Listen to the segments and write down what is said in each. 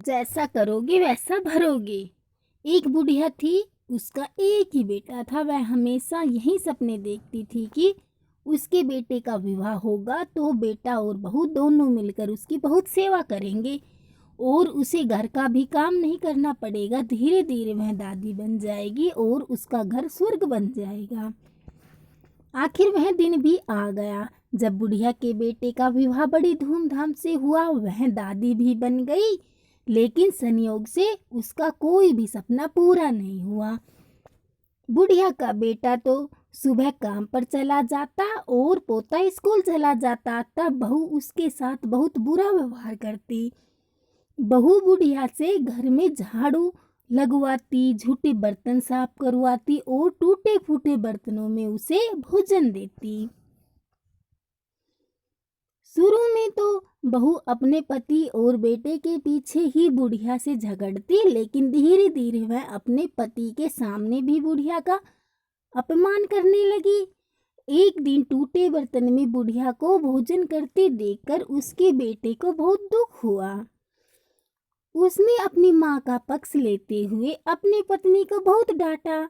जैसा करोगे वैसा भरोगे। एक बुढ़िया थी, उसका एक ही बेटा था। वह हमेशा यही सपने देखती थी कि उसके बेटे का विवाह होगा तो बेटा और बहू दोनों मिलकर उसकी बहुत सेवा करेंगे और उसे घर का भी काम नहीं करना पड़ेगा। धीरे धीरे वह दादी बन जाएगी और उसका घर स्वर्ग बन जाएगा। आखिर वह दिन भी आ गया जब बुढ़िया के बेटे का विवाह बड़ी धूमधाम से हुआ। वह दादी भी बन गई, लेकिन संयोग से उसका कोई भी सपना पूरा नहीं हुआ। बुढ़िया का बेटा तो सुबह काम पर चला जाता और पोता स्कूल चला जाता, तब बहू उसके साथ बहुत बुरा व्यवहार करती। बहू बुढ़िया से घर में झाड़ू लगवाती, झूठे बर्तन साफ करवाती और टूटे फूटे बर्तनों में उसे भोजन देती। शुरू में तो बहू अपने पति और बेटे के पीछे ही बुढ़िया से झगड़ती, लेकिन धीरे धीरे वह अपने पति के सामने भी बुढ़िया का अपमान करने लगी। एक दिन टूटे बर्तन में बुढ़िया को भोजन करते देखकर उसके बेटे को बहुत दुख हुआ। उसने अपनी माँ का पक्ष लेते हुए अपनी पत्नी को बहुत डांटा।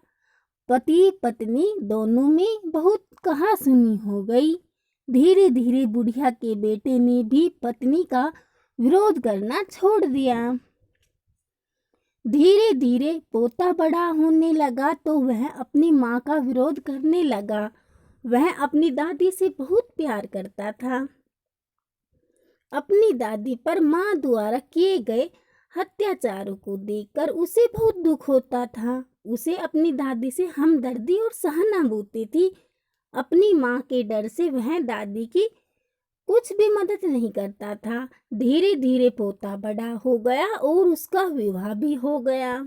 पति पत्नी दोनों में बहुत कहासुनी हो गई। धीरे धीरे बुढ़िया के बेटे ने भी पत्नी का विरोध करना छोड़ दिया। धीरे धीरे पोता बड़ा होने लगा तो वह अपनी माँ का विरोध करने लगा। वह अपनी दादी से बहुत प्यार करता था। अपनी दादी पर माँ द्वारा किए गए अत्याचारों को देखकर उसे बहुत दुख होता था। उसे अपनी दादी से हमदर्दी और सहानुभूति थी। अपनी माँ के डर से वह दादी की कुछ भी मदद नहीं करता था। धीरे धीरे पोता बड़ा हो गया और उसका विवाह भी हो गया।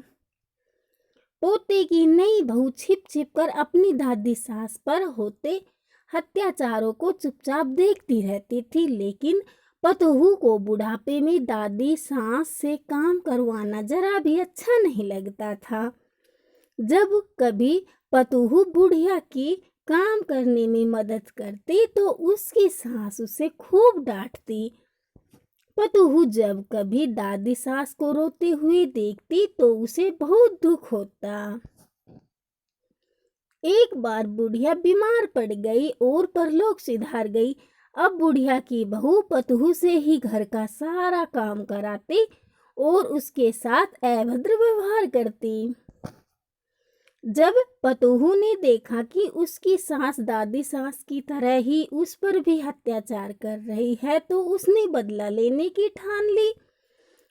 पोते की नई बहू छिप छिप कर अपनी दादी सास पर होते अत्याचारों को चुपचाप देखती रहती थी, लेकिन पतोहू को बुढ़ापे में दादी सास से काम करवाना जरा भी अच्छा नहीं लगता था। जब कभी पतोहू बुढ़िया की काम करने में मदद करती तो उसकी सास उसे खूब डांटती। पतोहू जब कभी दादी सास को रोते हुए देखती तो उसे बहुत दुख होता। एक बार बुढ़िया बीमार पड़ गई और परलोक सिधार गई। अब बुढ़िया की बहू पतोहू से ही घर का सारा काम कराती और उसके साथ अभद्र व्यवहार करती। जब पतोहू ने देखा कि उसकी सास दादी सास की तरह ही उस पर भी अत्याचार कर रही है तो उसने बदला लेने की ठान ली।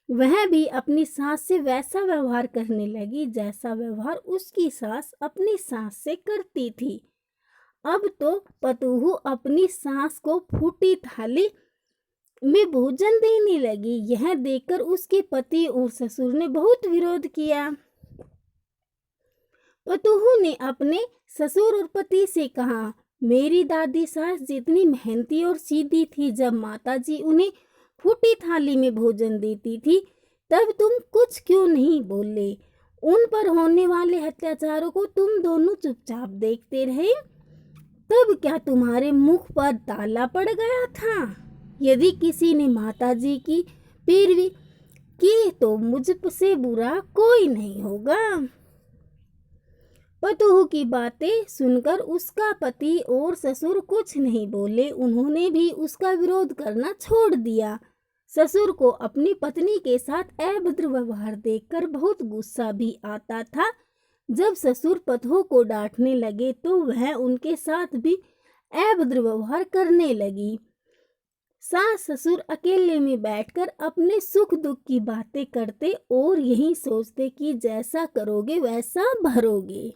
वह भी अपनी सास से वैसा व्यवहार करने लगी जैसा व्यवहार उसकी सास अपनी सास से करती थी। अब तो पतोहू अपनी सास को फूटी थाली में भोजन देने लगी। यह देखकर उसके पति और ससुर ने बहुत विरोध किया। पतोहू ने अपने ससुर और पति से कहा, मेरी दादी सास जितनी मेहनती और सीधी थी, जब माताजी उन्हें फूटी थाली में भोजन देती थी तब तुम कुछ क्यों नहीं बोले? उन पर होने वाले अत्याचारों को तुम दोनों चुपचाप देखते रहे। तब क्या तुम्हारे मुख पर ताला पड़ गया था? यदि किसी ने माताजी की पैरवी की तो मुझसे बुरा कोई नहीं होगा। पतोहू की बातें सुनकर उसका पति और ससुर कुछ नहीं बोले। उन्होंने भी उसका विरोध करना छोड़ दिया। ससुर को अपनी पत्नी के साथ अभद्र व्यवहार देखकर बहुत गुस्सा भी आता था। जब ससुर पतोहू को डांटने लगे तो वह उनके साथ भी अभद्र व्यवहार करने लगी। सास ससुर अकेले में बैठकर अपने सुख दुख की बातें करते और यही सोचते कि जैसा करोगे वैसा भरोगे।